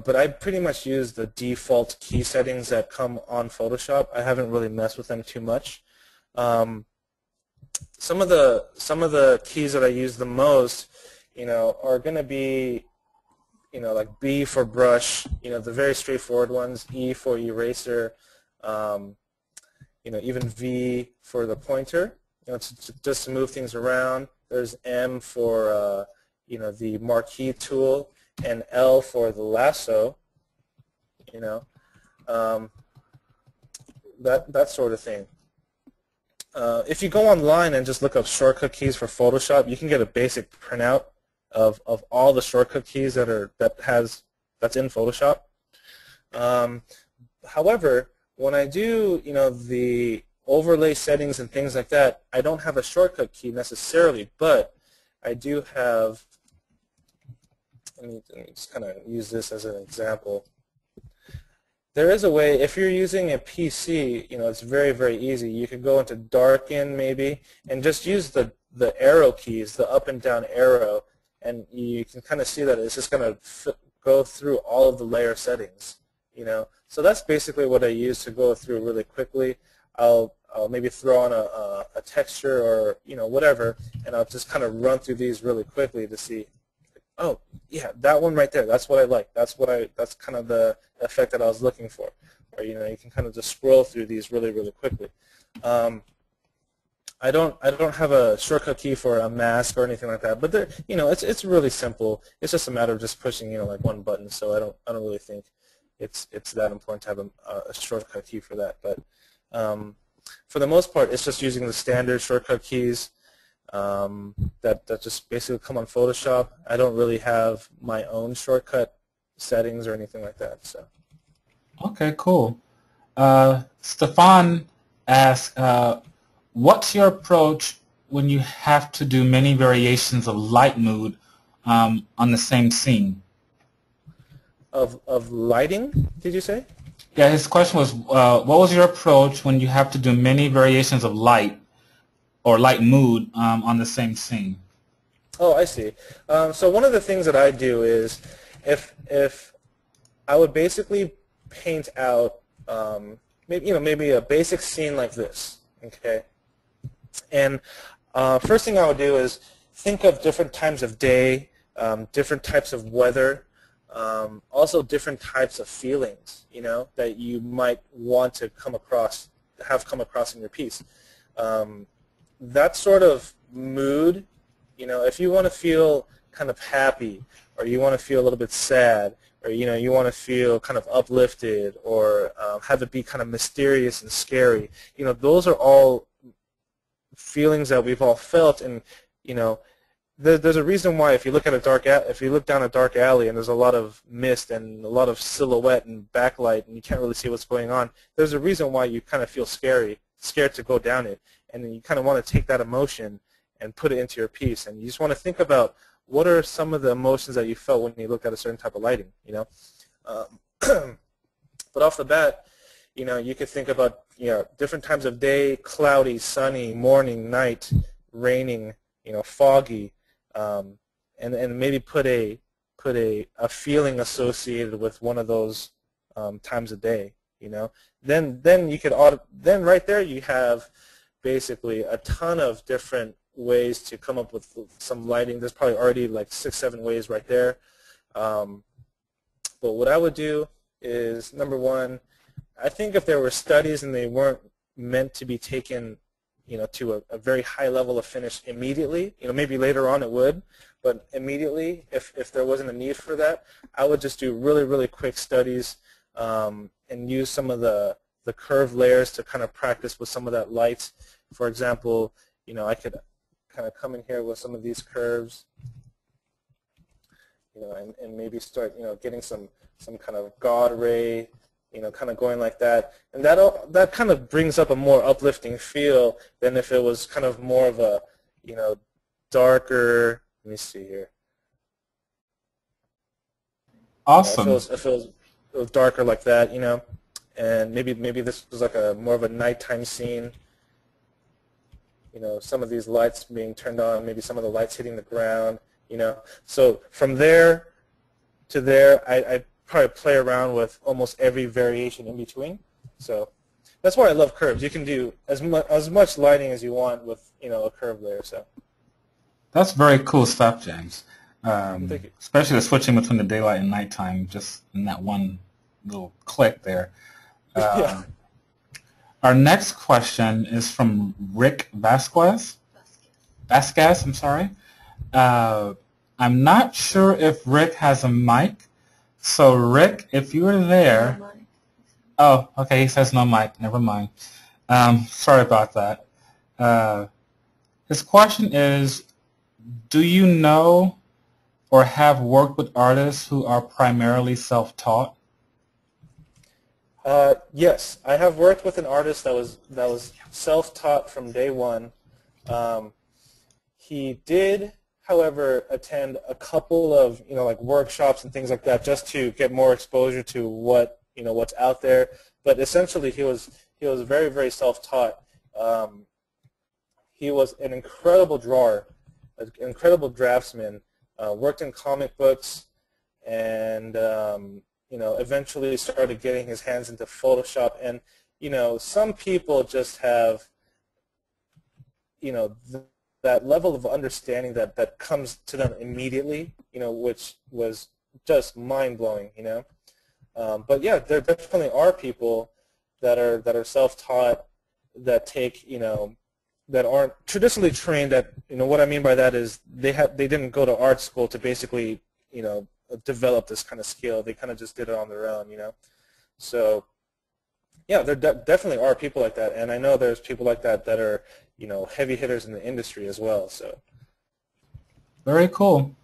But I pretty much use the default key settings that come on Photoshop. I haven't really messed with them too much. Some of the keys that I use the most, are going to be, like B for brush, the very straightforward ones, E for eraser, even V for the pointer, just to move things around. There's M for, the marquee tool, and L for the lasso, that sort of thing. If you go online and just look up shortcut keys for Photoshop, you can get a basic printout of all the shortcut keys that's in Photoshop. However, when I do the overlay settings and things like that, I don't have a shortcut key necessarily, but I do have. Let me just kind of use this as an example. There is a way, if you're using a PC, it's very, very easy. You can go into darken maybe and just use the arrow keys, the up and down arrow, and you can kind of see that it's just going to go through all of the layer settings. So that's basically what I use to go through really quickly. I'll maybe throw on a texture or whatever, and I'll just kind of run through these really quickly to see. Oh, yeah, that one right there. That's what I like. That's kind of the effect that I was looking for. Or you can kind of just scroll through these really, really quickly. I don't have a shortcut key for a mask or anything like that. But it's really simple. It's just a matter of just pushing like one button. So I don't really think it's that important to have a shortcut key for that. But for the most part, it's just using the standard shortcut keys. That just basically come on Photoshop. I don't really have my own shortcut settings or anything like that. So. Okay, cool. Stefan asks, what's your approach when you have to do many variations of light mood on the same scene? Of lighting, did you say? Yeah, his question was, what was your approach when you have to do many variations of light or light mood on the same scene? Oh, I see. So one of the things that I do is, if I would basically paint out maybe a basic scene like this, okay. And first thing I would do is think of different times of day, different types of weather, also different types of feelings, that you might want to come across in your piece. That sort of mood, if you want to feel kind of happy, or you want to feel a little bit sad, or you want to feel kind of uplifted, or have it be kind of mysterious and scary, those are all feelings that we've all felt. And there's a reason why if you look down a dark alley and there's a lot of mist and a lot of silhouette and backlight and you can't really see what's going on, there's a reason why you kind of feel scared to go down it. And then you kind of want to take that emotion and put it into your piece. And you just want to think about what are some of the emotions that you felt when you looked at a certain type of lighting, But off the bat, you could think about, different times of day: cloudy, sunny, morning, night, raining, foggy, and maybe put a feeling associated with one of those times of day, Then you could then right there you have basically a ton of different ways to come up with some lighting. There's probably already like 6-7 ways right there. But what I would do is, number one, I think if there were studies and they weren't meant to be taken to a very high level of finish immediately, maybe later on it would, but immediately, if there wasn't a need for that, I would just do really, really quick studies and use some of the curved layers to kind of practice with some of that light. For example, I could kind of come in here with some of these curves, and maybe start, getting some kind of God ray, kind of going like that. And that kind of brings up a more uplifting feel than if it was kind of more of a, darker. Let me see here. Awesome. If it was darker like that, and maybe this was like more of a nighttime scene. Some of these lights being turned on, maybe some of the lights hitting the ground. So from there to there, I probably play around with almost every variation in between. So that's why I love curves. You can do as much lighting as you want with a curve layer. So That's very cool stuff, James. thank you. Especially the switching between the daylight and nighttime, just in that one little click there. Yeah. Our next question is from Rick Vasquez. Vasquez, I'm sorry. I'm not sure if Rick has a mic. So Rick, if you were there. No mic. Oh, okay, he says no mic. Never mind. Sorry about that. His question is, do you know or have worked with artists who are primarily self-taught? Yes, I have worked with an artist that was self-taught from day one. He did, however, attend a couple of like workshops and things like that just to get more exposure to what's out there. But essentially, he was very, very self-taught. He was an incredible drawer, an incredible draftsman. Worked in comic books, and eventually started getting his hands into Photoshop. And some people just have that level of understanding that comes to them immediately, which was just mind-blowing, But yeah, there definitely are people that are self-taught, that take, that aren't traditionally trained. That what I mean by that is they didn't go to art school to basically develop this kind of skill. They kind of just did it on their own, So yeah, there definitely are people like that, and I know there's people like that that are heavy hitters in the industry as well. So Very cool.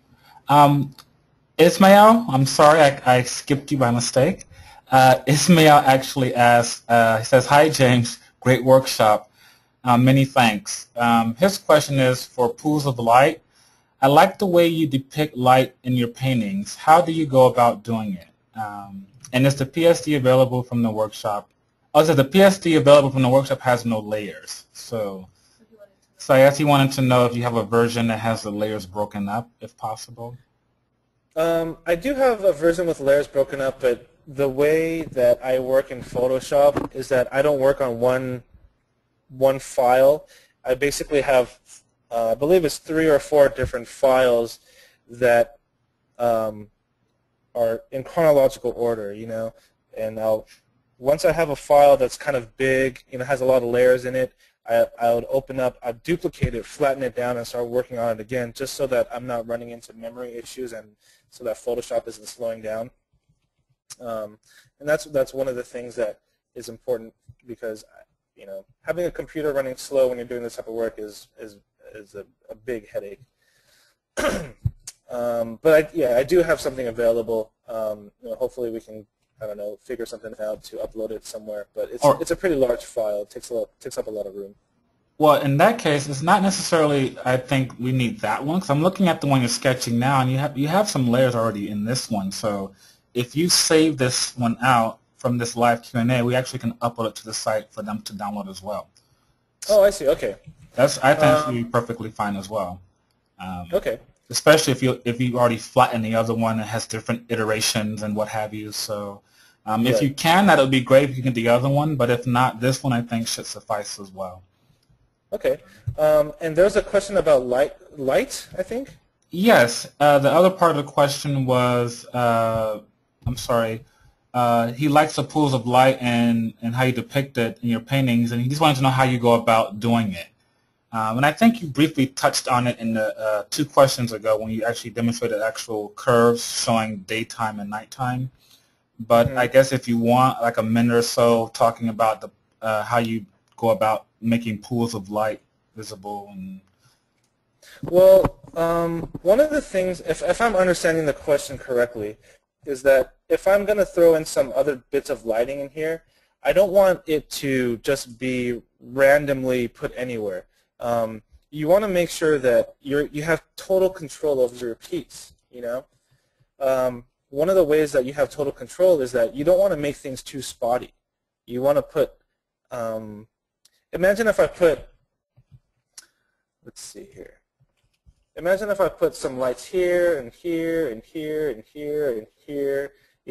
Ismail, I'm sorry, I skipped you by mistake. Ismail actually asked, he says, "Hi James, great workshop. Many thanks." His question is for pools of light. I like the way you depict light in your paintings. How do you go about doing it? And is the PSD available from the workshop? Oh, so the PSD available from the workshop has no layers. So I guess he wanted to know if you have a version that has the layers broken up, if possible. I do have a version with layers broken up, but the way that I work in Photoshop is that I don't work on one file. I basically have, I believe it's 3 or 4 different files that are in chronological order, and once I have a file that's kind of big, has a lot of layers in it, I would open up, I'd duplicate it, flatten it down, and start working on it again, just so that I'm not running into memory issues and so that Photoshop isn't slowing down. And that's one of the things that is important, because having a computer running slow when you're doing this type of work is a big headache. But I do have something available. Hopefully we can, I don't know, figure something out to upload it somewhere. But it's a pretty large file. It takes up a lot of room. Well, in that case, it's not necessarily, I think we need that one, because I'm looking at the one you're sketching now, and you have some layers already in this one. So if you save this one out from this live Q&A, we actually can upload it to the site for them to download as well. Oh, I see. Okay. I think that should be perfectly fine as well. Okay. Especially if you already flattened the other one, it has different iterations and what have you. So if you can, that would be great if you can get the other one. But if not, this one I think should suffice as well. Okay. And there's a question about light, I think? Yes. The other part of the question was, I'm sorry, he likes the pools of light and how you depict it in your paintings, and he just wanted to know how you go about doing it. And I think you briefly touched on it in the 2 questions ago when you actually demonstrated actual curves showing daytime and nighttime. But I guess if you want like a minute or so talking about how you go about making pools of light visible. Well, one of the things, if I'm understanding the question correctly, is that if I'm going to throw in some other bits of lighting in here, I don't want it to just be randomly put anywhere. You want to make sure that you have total control over your piece. One of the ways that you have total control is that you don't want to make things too spotty. You want to put, imagine if I put, let's see here. Imagine if I put some lights here and here and here and here and here,